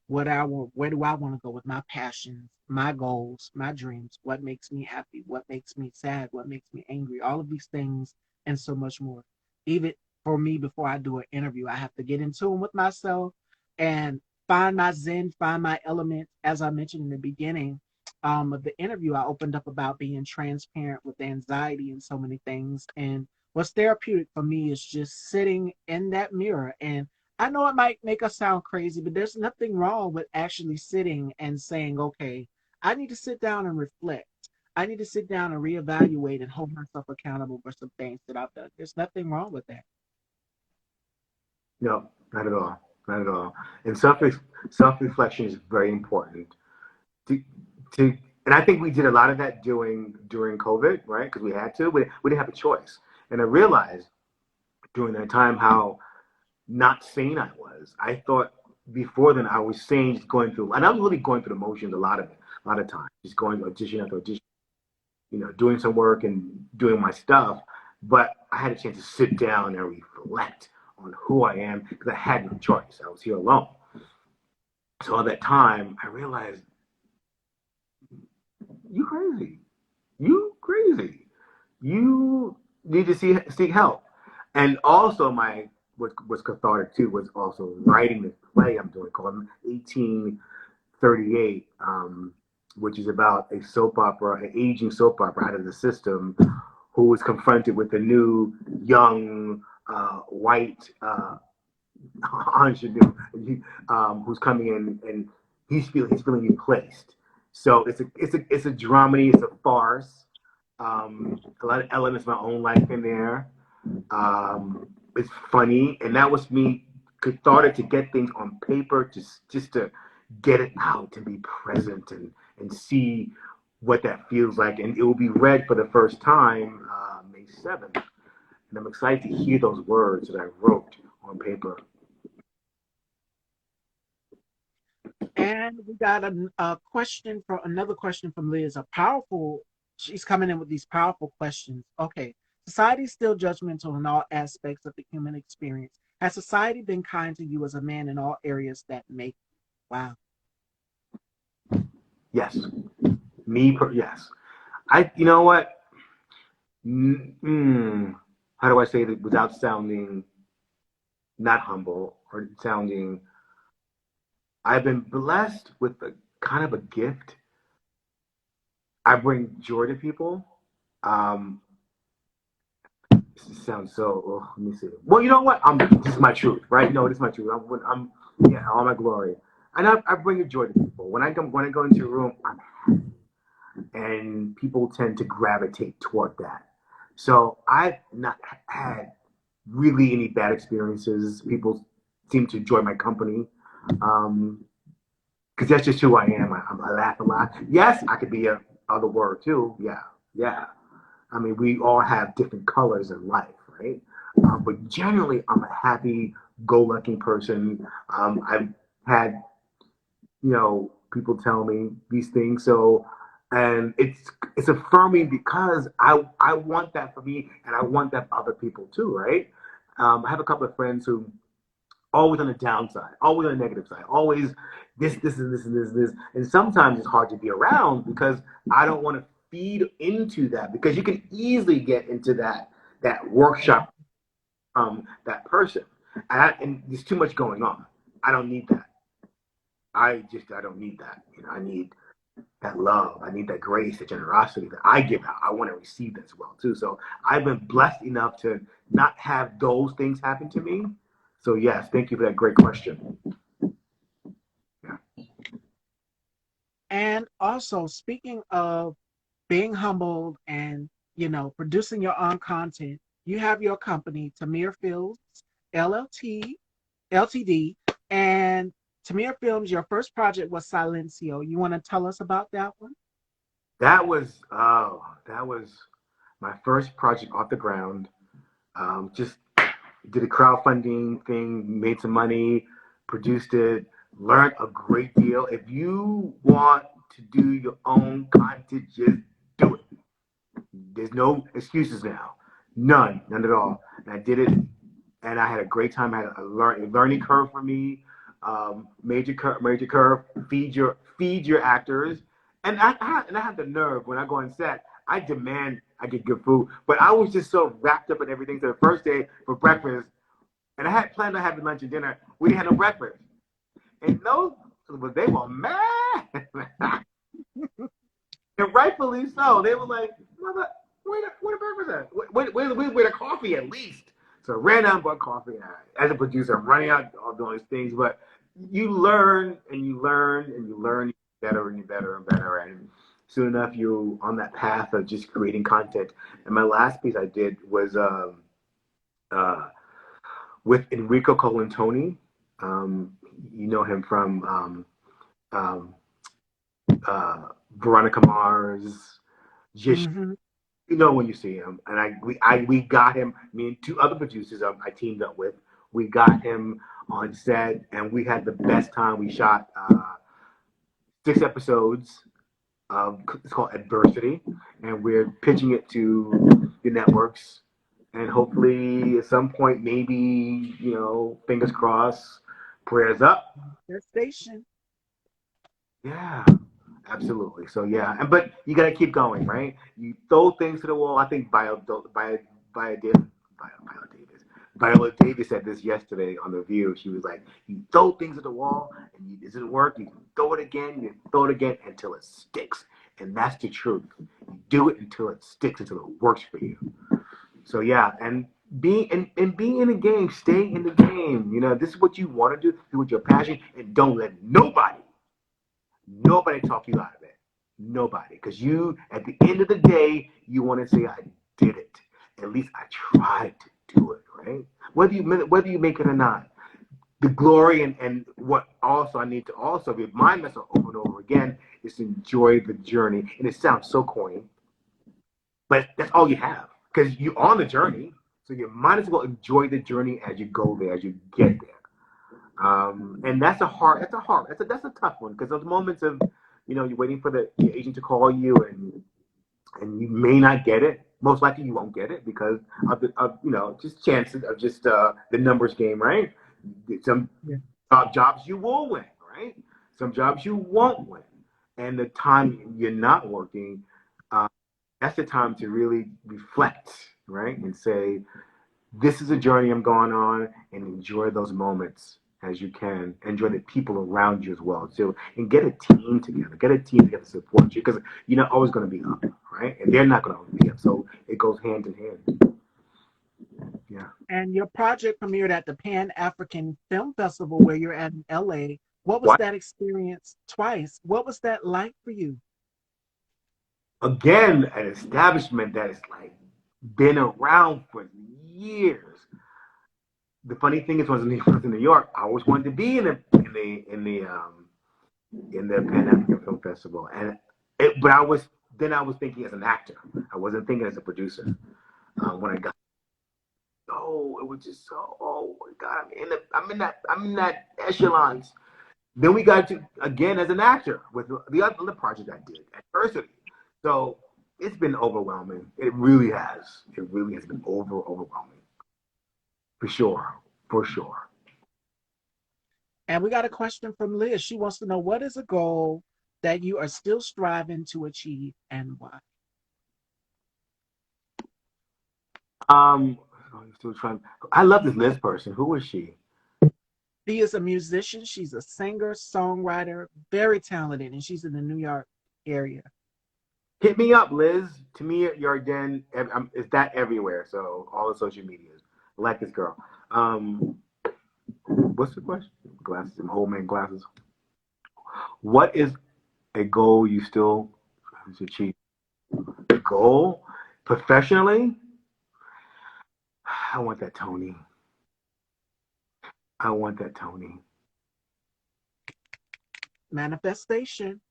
S1: Where do I want to go with my passions, my goals, my dreams? What makes me happy? What makes me sad? What makes me angry? All of these things and so much more. Even for me, before I do an interview, I have to get in tune with myself and find my zen, find my element. As I mentioned in the beginning of the interview, I opened up about being transparent with anxiety and so many things. And what's therapeutic for me is just sitting in that mirror. And I know it might make us sound crazy, but there's nothing wrong with actually sitting and saying, okay, I need to sit down and reflect. I need to sit down and reevaluate and hold myself accountable for some things that I've done. There's nothing wrong with that.
S2: No, not at all. Not at all. And self reflection is very important. To, to and I think we did a lot of that during COVID, right? Because we had to. We didn't have a choice. And I realized during that time how not sane I was. I thought before then I was sane, just going through, and I was really going through the motions a lot of it, a lot of times, just going audition after audition, doing some work and doing my stuff. But I had a chance to sit down and reflect on who I am because I had no choice. I was here alone. So at that time, I realized, you crazy. You crazy. You need to seek help. And also my what was cathartic too was also writing this play I'm doing called 1838, which is about a soap opera, an aging soap opera out of the system, who is confronted with a new young white ingenue, who's coming in and he's feeling replaced. So it's a dramedy, it's a farce. A lot of elements of my own life in there. It's funny, and that was me cathartic to get things on paper, just to get it out, to be present and see what that feels like. And it will be read for the first time May 7th, and I'm excited to hear those words that I wrote on paper.
S1: And we got a question from another question from Liz. A powerful, she's coming in with these powerful questions. Okay, society is still judgmental in all aspects of the human experience. Has society been kind to you as a man in all areas that make? Wow.
S2: Yes, yes. You know what? How do I say it without sounding not humble or sounding? I've been blessed with a kind of a gift. I bring joy to people. Um, this sounds so. Oh, let me see. Well, you know what? This is my truth, right? No, this is my truth. Yeah, all my glory, and I bring a joy to people. When I go into a room, I'm happy, and people tend to gravitate toward that. So I've not had really any bad experiences. People seem to enjoy my company. Um, because that's just who I am. I laugh a lot. Yes, I could be a other word too. Yeah, yeah. I mean, we all have different colors in life, right? But generally, I'm a happy, go-lucky person. I've had, people tell me these things. So, and it's affirming because I want that for me, and I want that for other people too, right? I have a couple of friends who always on the downside, always on the negative side, always this, and this, and this, and this. And sometimes it's hard to be around because I don't want to feed into that because you can easily get into that workshop that person. And there's too much going on. I don't need that. I don't need that. I need that love. I need that grace, that generosity that I give out. I want to receive that as well too. So I've been blessed enough to not have those things happen to me. So yes, thank you for that great question. Yeah.
S1: And also, speaking of being humbled and producing your own content, you have your company, Tamir Films, LLT, Ltd, and Tamir Films. Your first project was Silencio. You want to tell us about that one?
S2: That was my first project off the ground. Just did a crowdfunding thing, made some money, produced it, learned a great deal. If you want to do your own content, just do it. There's no excuses now. None at all. And I did it, and I had a great time. I had a learning curve for me. Major curve. Feed your actors, and I have the nerve when I go on set. I demand I get good food, but I was just so wrapped up in everything. So the first day for breakfast, and I had planned on having lunch and dinner. We didn't have no breakfast, and those, but they were mad. And rightfully so. They were like, "Mother, where the breakfast at? Where the coffee at least?" So I ran out and bought coffee. As a producer, I'm running out all doing these things, but you learn and you learn and you learn better and you better and better. And soon enough, you're on that path of just creating content. And my last piece I did was uh, with Enrico Colantoni. You know him from um, Veronica Mars, just
S1: Mm-hmm.
S2: you know when you see him. And we got him. Me and two other producers I teamed up with. We got him on set, and we had the best time. We shot 6 episodes. It's called Adversity, and we're pitching it to the networks. And hopefully, at some point, maybe fingers crossed, prayers up.
S1: Their station.
S2: Yeah, absolutely. So yeah, but you gotta keep going, right? You throw things to the wall. I think Viola Davis said this yesterday on the View. She was like, "You throw things at the wall, and it doesn't work. You throw it again. You throw it again until it sticks." And that's the truth. You do it until it sticks, until it works for you. So yeah, and being in the game, stay in the game. This is what you want to do with your passion, and don't let nobody talk you out of it. Nobody. Because at the end of the day, you want to say, I did it. At least I tried to do it, right? Whether you make it or not. The glory and what also I need to also remind myself over and over again is to enjoy the journey. And it sounds so corny, but that's all you have. Because you're on the journey. So you might as well enjoy the journey as you go there, as you get there. And that's a tough one because those moments of, you're waiting for your agent to call you and you may not get it. Most likely you won't get it because just chances of just the numbers game, right? Some
S1: Yeah.
S2: jobs you will win, right? Some jobs you won't win. And the time you're not working, uh, that's the time to really reflect, right? And say, this is a journey I'm going on, and enjoy those moments as you can. Enjoy the people around you as well too, and get a team together. Get a team together to support you because you're not always going to be up, right? And they're not going to always be up, so it goes hand in hand. Yeah.
S1: And your project premiered at the Pan African Film Festival where you're at in LA. What was
S2: What?
S1: that experience twice? What was that like for you?
S2: Again, an establishment that is like been around for years. The funny thing is, was in New York, I always wanted to be in the Pan African Film Festival, but I was thinking as an actor. I wasn't thinking as a producer. When I got, it was just so, oh my God, I'm in that echelons. Then we got to again as an actor with the other project I did, Adversity. So it's been overwhelming. It really has. It really has been overwhelming for sure, for sure.
S1: And we got a question from Liz. She wants to know what is a goal that you are still striving to achieve and why?
S2: Um, I'm still trying. I love this Liz person. Who is she?
S1: She is a musician. She's a singer, songwriter, very talented, and she's in the New York area.
S2: Hit me up, Liz. Tamir Yardenne. Is that everywhere? So all the social medias. I like this girl. What's the question? Glasses. I'm old man glasses. What is a goal you still have to achieve? A goal professionally? I want that Tony. I want that Tony.
S1: Manifestation.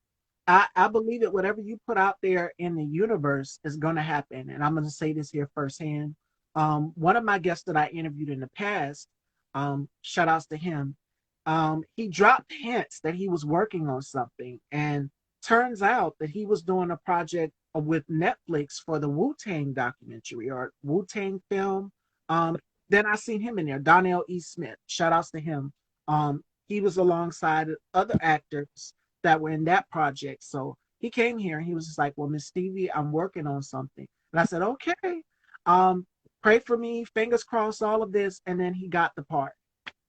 S1: I believe that whatever you put out there in the universe is going to happen. And I'm going to say this here firsthand. One of my guests that I interviewed in the past, shout outs to him. he dropped hints that he was working on something, and turns out that he was doing a project with Netflix for the Wu Tang documentary or Wu Tang film. Then I seen him in there, Donnell E. Smith. Shout outs to him. He was alongside other actors that were in that project. So he came here and he was just like, "Well, Miss Stevie, I'm working on something." And I said, "Okay, um, pray for me, fingers crossed, all of this." And then he got the part.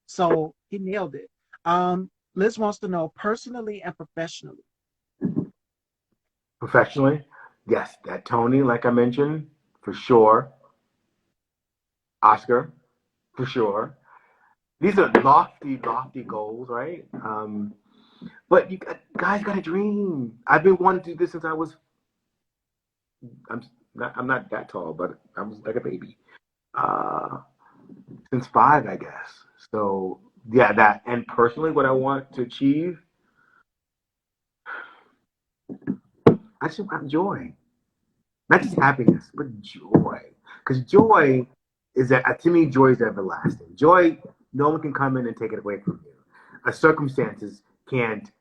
S1: So he nailed it. Liz wants to know personally and professionally.
S2: Professionally, yes, that Tony, like I mentioned, for sure. Oscar, for sure. These are lofty, lofty goals, right? But guys got a dream. I've been wanting to do this since I was. I'm I'm not that tall, but I was like a baby. Uh, since 5, I guess. So yeah, that. And personally, what I want to achieve, I just want joy, not just happiness, but joy. Because joy is that to me, joy is everlasting. Joy, no one can come in and take it away from you. Circumstances can't,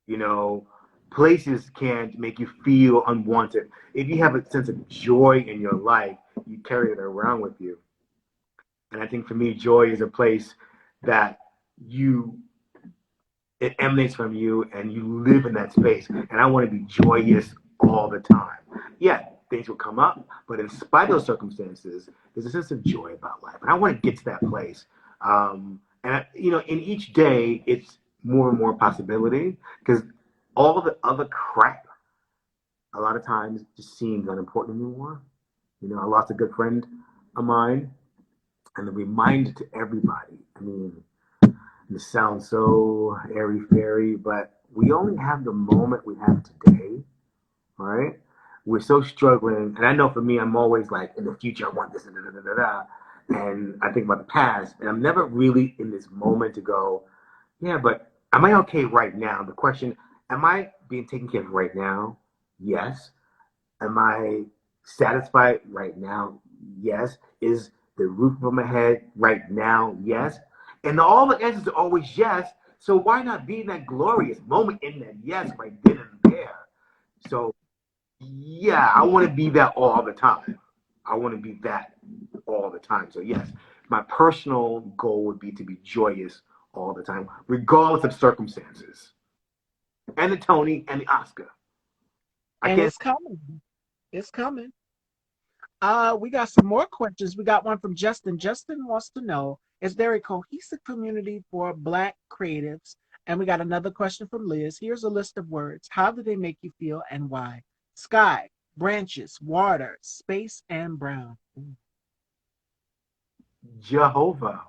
S2: you know, places can't make you feel unwanted. If you have a sense of joy in your life, you carry it around with you. And I think for me, joy is a place that you it emanates from you and you live in that space. And I want to be joyous all the time. Yeah, things will come up, but in spite of those circumstances, there's a sense of joy about life. And I want to get to that place. In each day, it's more and more possibility because all the other crap a lot of times just seems unimportant anymore. I lost a good friend of mine, and the reminder to everybody. I mean, this sounds so airy fairy, but we only have the moment we have today, right? We're so struggling, and I know for me, I'm always like, in the future, I want this, and da da da da, and I think about the past, and I'm never really in this moment to go, yeah, but am I okay right now? The question, am I being taken care of right now? Yes. Am I satisfied right now? Yes. Is the roof over my head right now? Yes. And all the answers are always yes. So why not be in that glorious moment in that yes right then and there? So yeah, I want to be that all the time. I want to be that all the time. So yes, my personal goal would be to be joyous all the time, regardless of circumstances. And the Tony and the Oscar. I
S1: And
S2: can't.
S1: it's coming. It's coming. We got some more questions. We got one from Justin. Justin wants to know, is there a cohesive community for Black creatives? And we got another question from Liz. Here's a list of words. How do they make you feel and why? Sky, branches, water, space, and brown.
S2: Jehovah.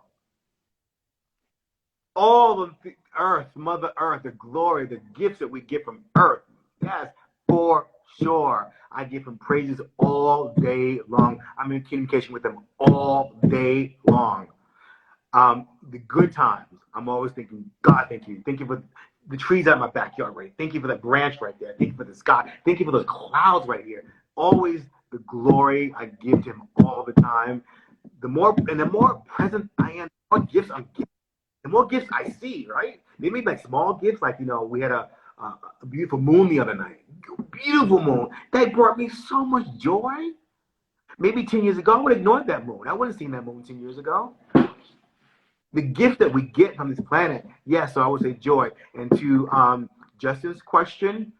S2: All of the earth, Mother Earth, the glory, the gifts that we get from earth. Yes, for sure. I give him praises all day long. I'm in communication with them all day long. The good times, I'm always thinking, God, thank you. Thank you for the trees out of my backyard, right? Thank you for that branch right there. Thank you for the sky. Thank you for those clouds right here. Always the glory I give to him all the time. The more present I am, the more gifts I'm giving, the more gifts I see, right? They made like small gifts, like we had a beautiful moon the other night. Beautiful moon. That brought me so much joy. Maybe 10 years ago, I would have ignored that moon. I wouldn't have seen that moon 10 years ago. The gift that we get from this planet, yes, so I would say joy. And to Justin's question,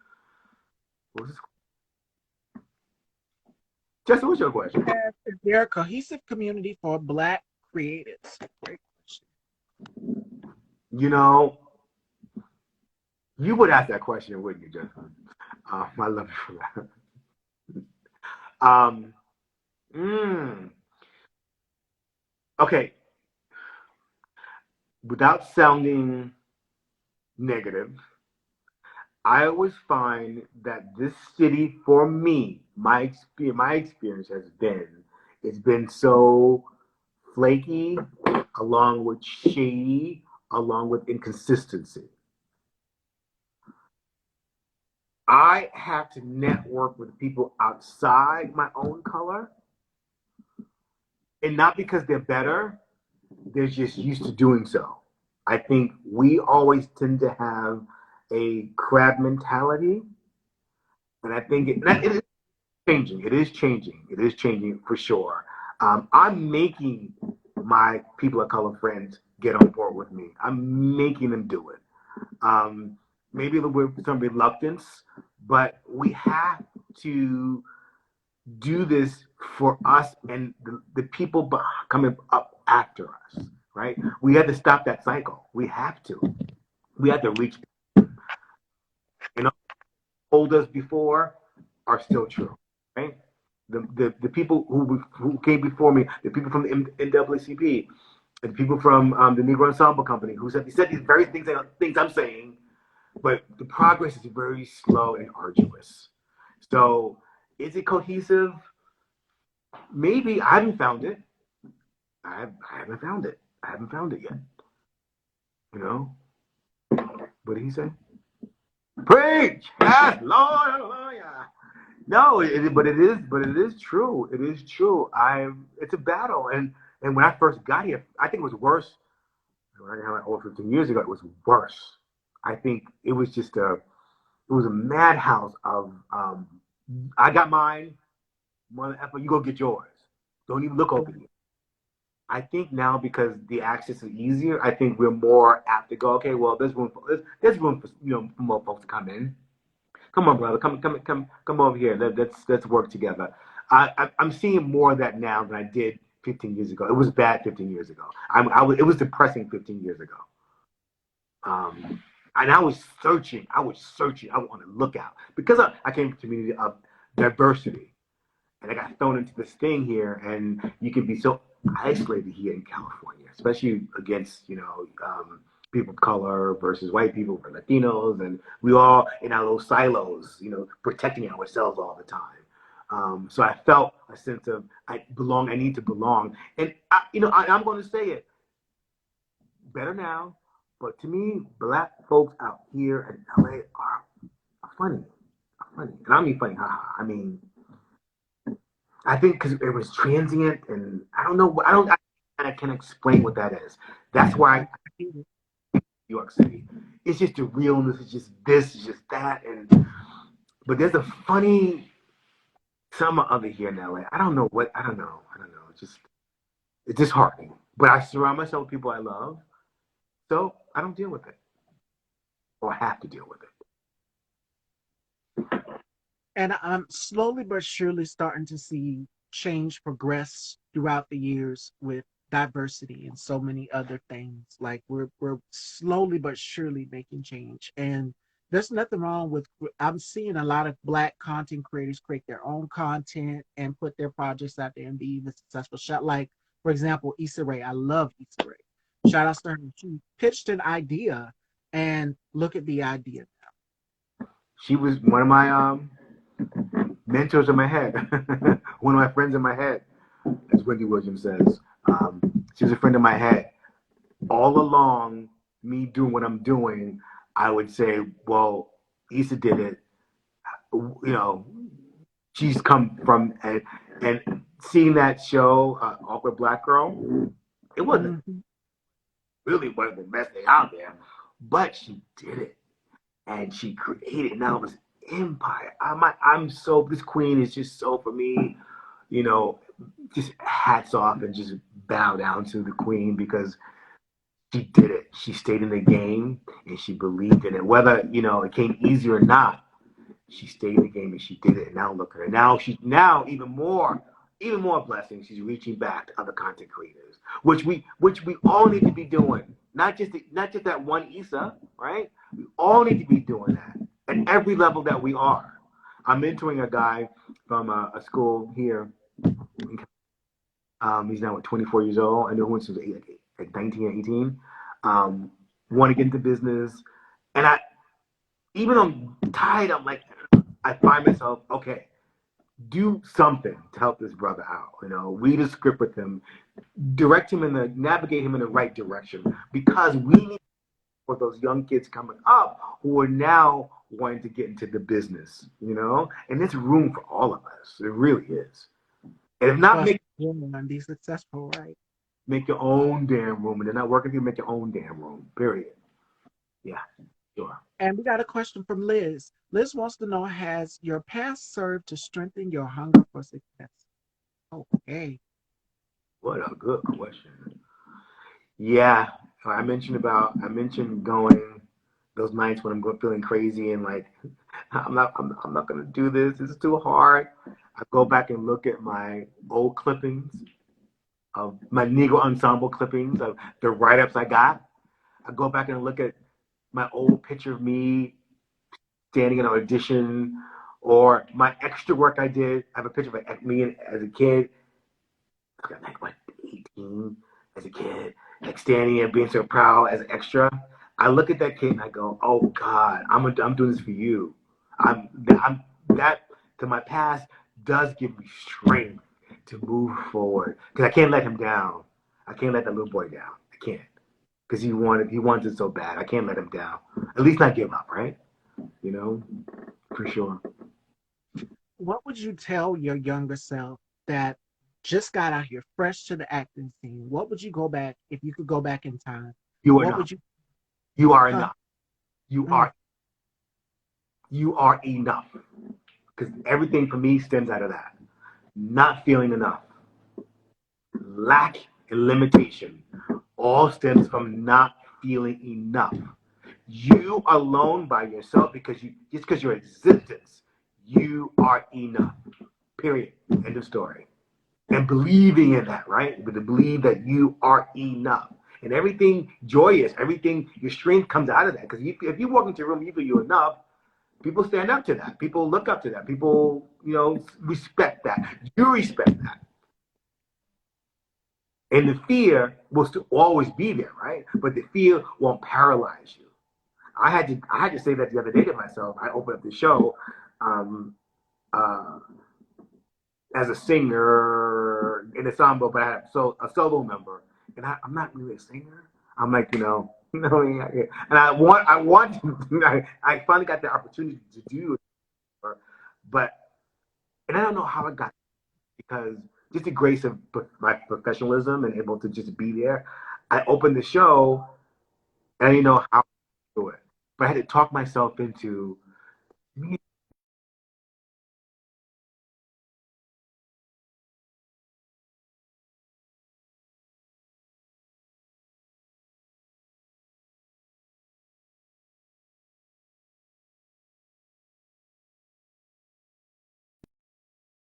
S2: what was this? Justin, what's your question?
S1: Is there a cohesive community for Black creatives? Great question.
S2: You know, you would ask that question, wouldn't you, Justin? I love you for that. Mm, okay, without sounding negative, I always find that this city, for me, my experience has been, it's been so flaky, along with shady, along with inconsistency. I have to network with people outside my own color, and not because they're better, they're just used to doing so. I think we always tend to have a crab mentality, and I think it is changing. It is changing. It is changing for sure. I'm making my people of color friends get on board with me. I'm making them do it. Um, Maybe a little bit with some reluctance, but we have to do this for us and the people coming up after us, right? We have to stop that cycle. We have to. We have to reach, and hold us before are still true, right? The people who came before me, the people from the NAACP, and the people from the Negro Ensemble Company, who said these very things I'm saying, but the progress is very slow and arduous. So, is it cohesive? Maybe I haven't found it. I haven't found it. I haven't found it yet. You know, what did he say? Preach, yes, Lord, hallelujah. No, but it is true. It is true. It's a battle, and when I first got here, I think it was worse. Right now, over 15 years ago, it was worse. I think it was a madhouse of, I got mine, mother effer, you go get yours. Don't even look over here. I think now because the access is easier, I think we're more apt to go. Okay, well, there's room for for more folks to come in. Come on, brother. Come over here. Let's work together. I'm seeing more of that now than I did 15 years ago. It was bad 15 years ago. It was depressing 15 years ago. And I was searching. I was searching. I want to look out because I came from a community of diversity, and I got thrown into this thing here, and you can be so isolated here in California, especially against people of color versus white people or Latinos, and we all in our little silos, protecting ourselves all the time. So I felt a sense of I belong. I need to belong, and I'm going to say it better now. But to me, black folks out here in LA are funny, funny, and I mean funny. Haha. I mean, I think because it was transient, and I don't know. I can explain what that is. That's why I New York City. It's just the realness. It's just this. It's just that. And but there's a funny summer of it here in LA. I don't know what. I don't know. I don't know. It's disheartening. But I surround myself with people I love, so I don't deal with it, or I have to deal with it.
S1: And I'm slowly but surely starting to see change progress throughout the years with diversity and so many other things. Like we're slowly but surely making change. And there's nothing wrong with I'm seeing a lot of black content creators create their own content and put their projects out there and be even successful. Shot like, for example, Issa Rae. I love Issa Rae. Shout out to her. She pitched an idea and look at the idea.
S2: She was one of my mentors in my head, one of my friends in my head, as Wendy Williams says. She was a friend in my head. All along, me doing what I'm doing, I would say, well, Issa did it. You know, she's come from, and seeing that show, Awkward Black Girl, it wasn't
S1: Mm-hmm.
S2: really one of the best thing out there, but she did it. And she created now this empire. I'm so, this queen is just so, for me, you know, just hats off and just bow down to the queen because she did it. She stayed in the game and she believed in it. Whether, it came easy or not, she stayed in the game and she did it. And now look at her. Now she's now even more blessings. She's reaching back to other content creators, which we all need to be doing. Not just that one Issa, right? We all need to be doing that at every level that we are. I'm mentoring a guy from a school here. He's now 24 years old. I know him since like 19 or 18. Want to get into business, and even though I'm tired, I'm like, I find myself okay. Do something to help this brother out. Read a script with him, navigate him in the right direction, because we need for those young kids coming up who are now wanting to get into the business. And there's room for all of us. It really is. And if not
S1: Plus,
S2: make
S1: yeah, and be successful, right?
S2: Make your own damn room, and they're not working for you. Make your own damn room. Period. Yeah, sure.
S1: And we got a question from Liz. Liz wants to know, has your past served to strengthen your hunger for success? Okay.
S2: What a good question. Yeah, I mentioned going those nights when feeling crazy and like I'm not gonna do this. This is too hard. I go back and look at my old clippings of my Negro Ensemble clippings of the write ups I got. I go back and look at my old picture of me standing in an audition or my extra work I did. I have a picture of me as a kid. I got like what 18 as a kid, like standing and being so proud as an extra. I look at that kid and I go, "Oh God, I'm doing this for you." I'm that to my past does give me strength to move forward because I can't let him down. I can't let that little boy down. I can't because he wanted it so bad. I can't let him down. At least not give up, right? You know, for sure.
S1: What would you tell your younger self that just got out here fresh to the acting scene? What would you go back if you could go back in time?
S2: You are
S1: What
S2: enough.
S1: would you,
S2: You are
S1: huh?
S2: enough. You
S1: Mm,
S2: are you are enough because everything for me stems out of that. Not feeling enough, lack and limitation all stems from not feeling enough. You alone by yourself because your existence, you are enough. Period. End of story. And believing in that, right? But to believe that you are enough. And everything joyous, everything, your strength comes out of that. Because if you walk into a room, you feel you're enough, people stand up to that. People look up to that. People, respect that. You respect that. And the fear will still always be there, right? But the fear won't paralyze you. I had to say that the other day to myself. I opened up the show um, uh, as a singer in a samba, but I had a solo number, and I'm not really a singer. I'm like, and I finally got the opportunity to do it, but and I don't know how I got because just the grace of my professionalism and able to just be there. I opened the show and I didn't know how to do it, but I had to talk myself into me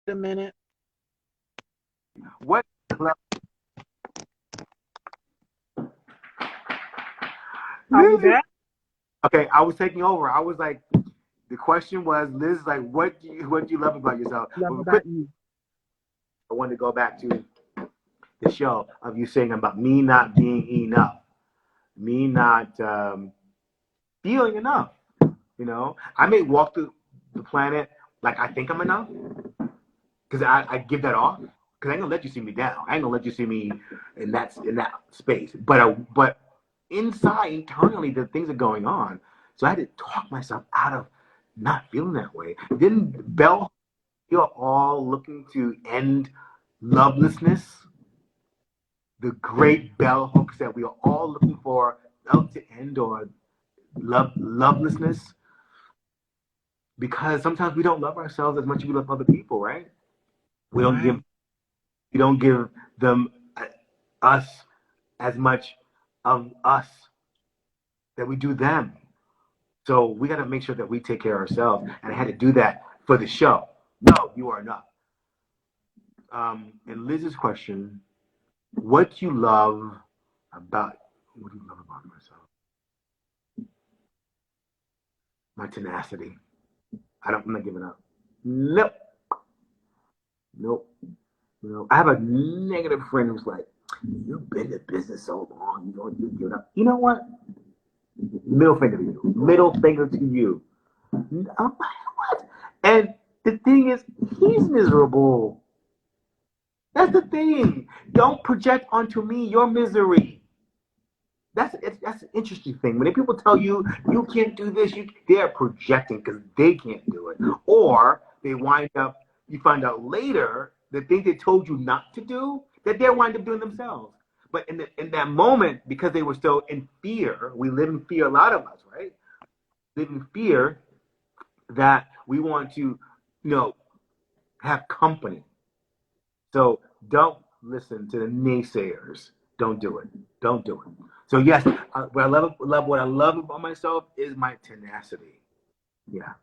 S1: a minute.
S2: what.
S1: Are we
S2: Liz,
S1: back?
S2: okay, I was taking over. I was like, the question was, Liz, like, what do you love about yourself?
S1: Love
S2: But quick,
S1: about you.
S2: I wanted to go back to the show of you saying about me not being enough, me not feeling enough. I may walk through the planet like I think I'm enough because I give that off because I ain't gonna let you see me down. I ain't gonna let you see me in that space. But inside, internally, the things are going on. So I had to talk myself out of not feeling that way. Then Bell, you're all looking to end lovelessness. The great bell hooks that we are all looking for love to end or lovelessness because sometimes we don't love ourselves as much as we love other people, right? We don't give
S1: Right.
S2: we don't give them us as much of us that we do them. So we got to make sure that we take care of ourselves, and I had to do that for the show. No, you are not. And Liz's question: What do you love about? What do you love about myself? My tenacity. I'm not giving up. Nope. Nope. I have a negative friend who's like, "You've been in business so long, you don't you give up." You know what? Middle finger to you. Middle finger to you. I'm like, what? And the thing is, he's miserable. That's the thing. Don't project onto me your misery. That's an interesting thing. When people tell you you can't do this, they're projecting because they can't do it, or they wind up. You find out later the thing they told you not to do that they wind up doing themselves. But in that moment, because they were still in fear, we live in fear. A lot of us, right? Live in fear that we want to, have company. So don't listen to the naysayers. Don't do it. Don't do it. So yes, what I love about myself is my tenacity. Yeah.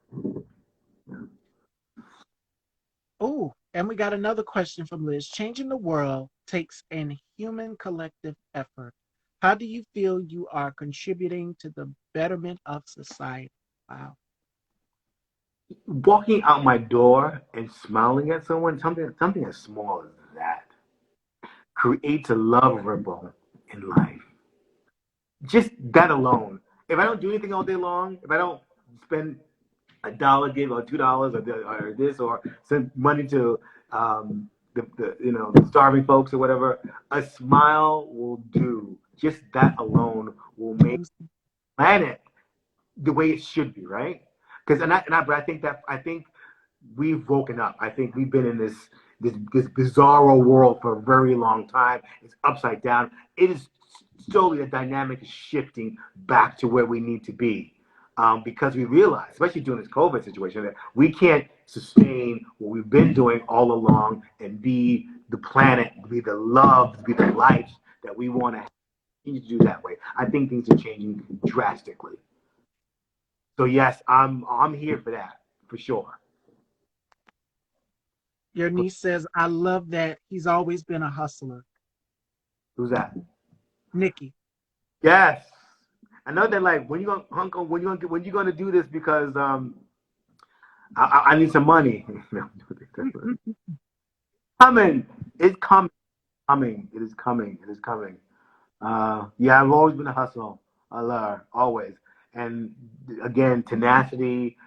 S1: Oh, and we got another question from Liz. Changing the world takes an human collective effort. How do you feel you are contributing to the betterment of society? Wow.
S2: Walking out my door and smiling at someone, something as small as that, creates a love ripple in life. Just that alone. If I don't do anything all day long, if I don't spend $1, give or $2 or this or send money to the starving folks or whatever, a smile will do. Just that alone will make planet the way it should be, right? Because but I think we've woken up. I think we've been in this bizarro world for a very long time. It's upside down. It is slowly the dynamic is shifting back to where we need to be. Because we realize, especially during this COVID situation, that we can't sustain what we've been doing all along and be the planet, be the love, be the life that we want to continue to do that way. I think things are changing drastically. So yes, I'm here for that for sure.
S1: Your niece says, I love that he's always been a hustler.
S2: Who's that?
S1: Nikki.
S2: Yes, I know that. Like, when you gonna, Uncle, when you gonna do this? Because I need some money. Coming, it's coming, coming. It is coming. It is coming. Yeah, I've always been a hustle. Always. And again, tenacity.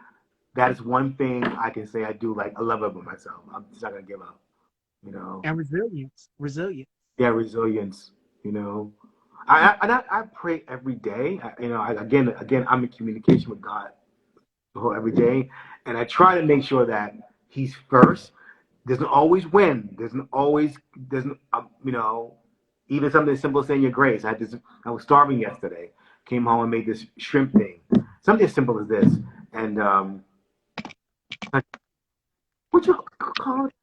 S2: That is one thing I can say I do. Like, I love it about myself. I'm just not gonna give up. You know.
S1: And resilience. Resilience.
S2: Yeah, resilience. You know. I pray every day. Again, I'm in communication with God every day, and I try to make sure that He's first. Doesn't always win. Doesn't even something as simple as saying your grace. I was starving yesterday. Came home and made this shrimp thing. Something as simple as this, and what you call it?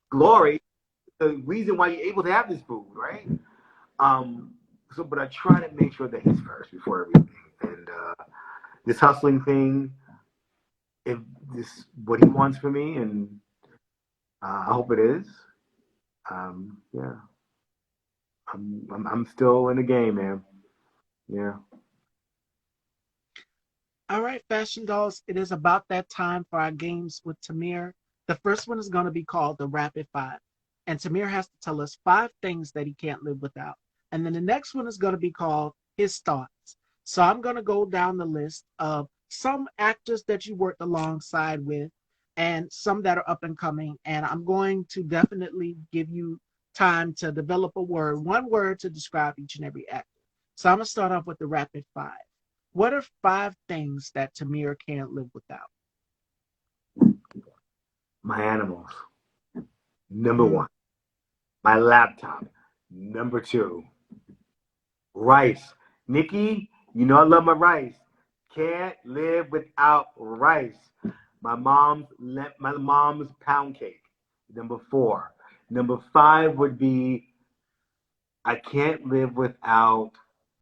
S2: Glory. The reason why you're able to have this food, right? Um, but I try to make sure that He's first before everything, and this hustling thing, if this what He wants for me, and I hope it is. Yeah, I'm still in the game, man. Yeah.
S1: All right, fashion dolls, it is about that time for our games with Tamir. The first one is going to be called the Rapid Five. And Tamir has to tell us 5 things that he can't live without. And then the next one is going to be called his thoughts. So I'm going to go down the list of some actors that you worked alongside with and some that are up and coming. And I'm going to definitely give you time to develop a word, one word to describe each and every actor. So I'm going to start off with the Rapid Five. What are 5 things that Tamir can't live without?
S2: My animals. Number
S1: Mm,
S2: one. My laptop. Number two. Rice. Nikki, you know I love my rice. Can't live without rice. My mom's pound cake. Number four. Number five would be I can't live without